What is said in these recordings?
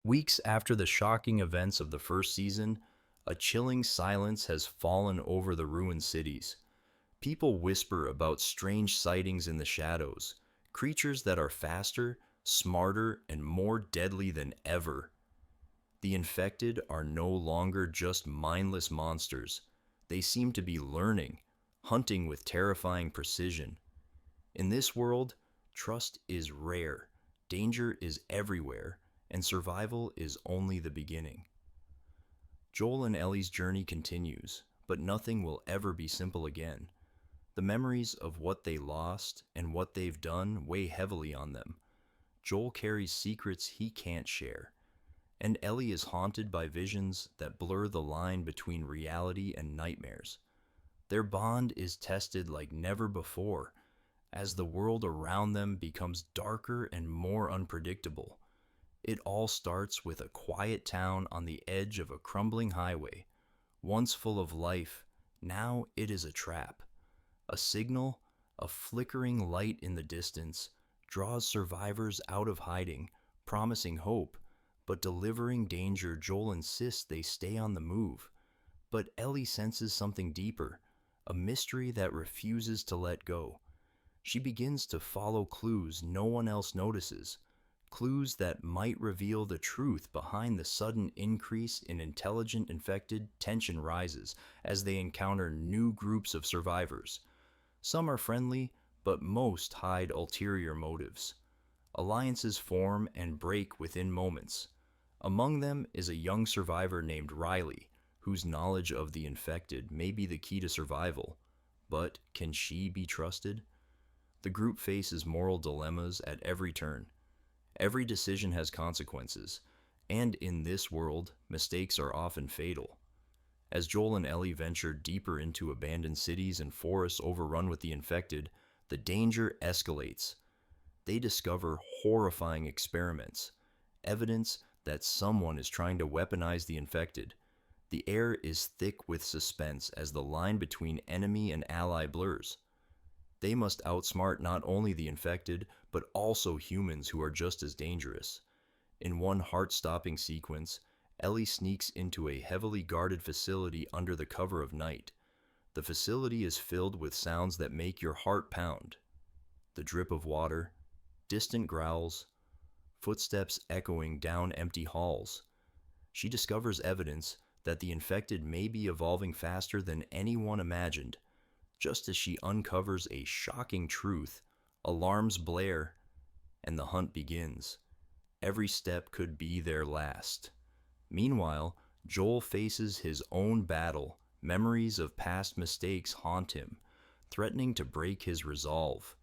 Weeks after the shocking events of the first season, a chilling silence has fallen over the ruined cities. People whisper about strange sightings in the shadows, creatures that are faster, smarter, and more deadly than ever. The infected are no longer just mindless monsters. They seem to be learning, hunting with terrifying precision. In this world, trust is rare, danger is everywhere, and survival is only the beginning. Joel and Ellie's journey continues, but nothing will ever be simple again. The memories of what they lost and what they've done weigh heavily on them. Joel carries secrets he can't share, and Ellie is haunted by visions that blur the line between reality and nightmares. Their bond is tested like never before as the world around them becomes darker and more unpredictable. It all starts with a quiet town on the edge of a crumbling highway. Once full of life, now it is a trap. A signal, a flickering light in the distance, draws survivors out of hiding, promising hope, but delivering danger. Joel insists they stay on the move. But Ellie senses something deeper, a mystery that refuses to let go. She begins to follow clues no one else notices, clues that might reveal the truth behind the sudden increase in intelligent infected. Tension rises as they encounter new groups of survivors. Some are friendly, but most hide ulterior motives. Alliances form and break within moments. Among them is a young survivor named Riley, whose knowledge of the infected may be the key to survival. But can she be trusted? The group faces moral dilemmas at every turn. Every decision has consequences, and in this world, mistakes are often fatal. As Joel and Ellie venture deeper into abandoned cities and forests overrun with the infected, the danger escalates. They discover horrifying experiments, evidence that someone is trying to weaponize the infected. The air is thick with suspense as the line between enemy and ally blurs. They must outsmart not only the infected, but also humans who are just as dangerous. In one heart-stopping sequence, Ellie sneaks into a heavily guarded facility under the cover of night. The facility is filled with sounds that make your heart pound. The drip of water, distant growls, footsteps echoing down empty halls. She discovers evidence that the infected may be evolving faster than anyone imagined. Just as she uncovers a shocking truth, alarms blare, and the hunt begins. Every step could be their last. Meanwhile, Joel faces his own battle. Memories of past mistakes haunt him, threatening to break his resolve.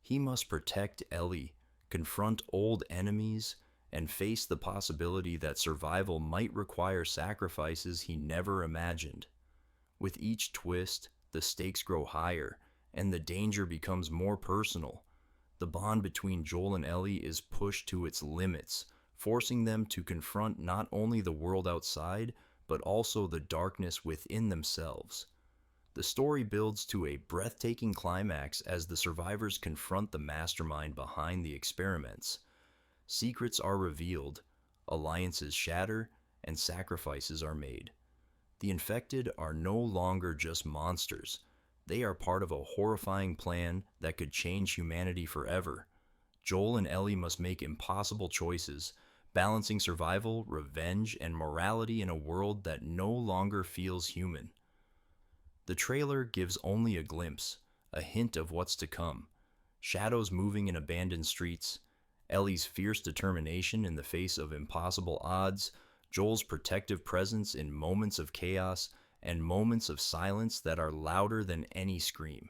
He must protect Ellie, confront old enemies, and face the possibility that survival might require sacrifices he never imagined. With each twist, the stakes grow higher, and the danger becomes more personal. The bond between Joel and Ellie is pushed to its limits, forcing them to confront not only the world outside, but also the darkness within themselves. The story builds to a breathtaking climax as the survivors confront the mastermind behind the experiments. Secrets are revealed, alliances shatter, and sacrifices are made. The infected are no longer just monsters. They are part of a horrifying plan that could change humanity forever. Joel and Ellie must make impossible choices, balancing survival, revenge, and morality in a world that no longer feels human. The trailer gives only a glimpse, a hint of what's to come. Shadows moving in abandoned streets, Ellie's fierce determination in the face of impossible odds, Joel's protective presence in moments of chaos, and moments of silence that are louder than any scream.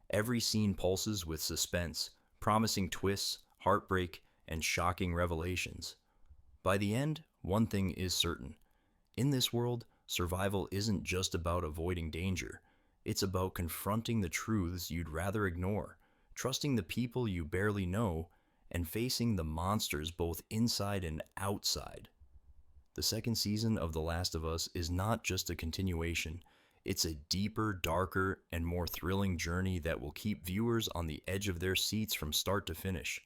Every scene pulses with suspense, promising twists, heartbreak, and shocking revelations. By the end, one thing is certain. In this world, survival isn't just about avoiding danger. It's about confronting the truths you'd rather ignore, trusting the people you barely know, and facing the monsters both inside and outside. The second season of The Last of Us is not just a continuation. It's a deeper, darker, and more thrilling journey that will keep viewers on the edge of their seats from start to finish.